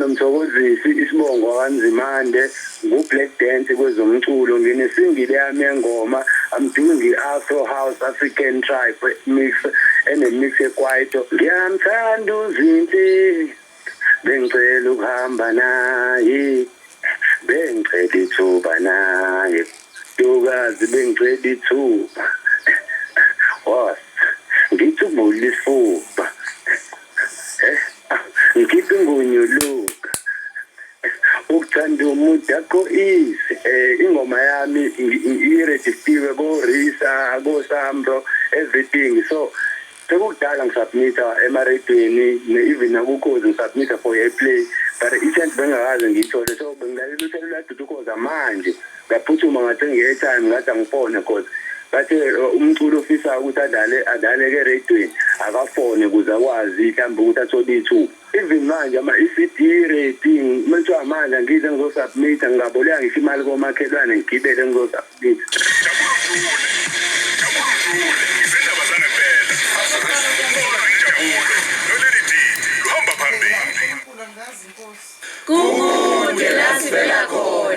nomthokozisi isibongo kaNzimande ngu-black dance kwezomculo nginesingile yami engoma I'm doing Afro House African Tribe mix mix ekwaito ngiyamthanda uzinhle bengicela ukuhamba naye bengicela ithuba naye Ntokazi bengicela ithuba was ngithi uvula isifuba ngikhiphe ingonyuluka ukuthanda umuntu akho isi ingoma yami iregistiwe ko Risa ko Sambro everything so sekudala ngisubmita emaradweni even nakukhozi ngisubmita for airplay but i-chance bengakaze ngiyithole so bengilalela uhlelo lwaDudukoza manje ngaphuthuma ngathi nge-time ngathi angifone cause bathe umculo ofisa ukuthi adale ke radweni akafone ukuze akwazi mhlawumbe ukuthi athole ithuba even manje ama-ECD rating manje amanje ngize ngizosubmita ngingaboleka ngisho imali komakhelwane ngigibele ngizosubmita Kude la sivela khona.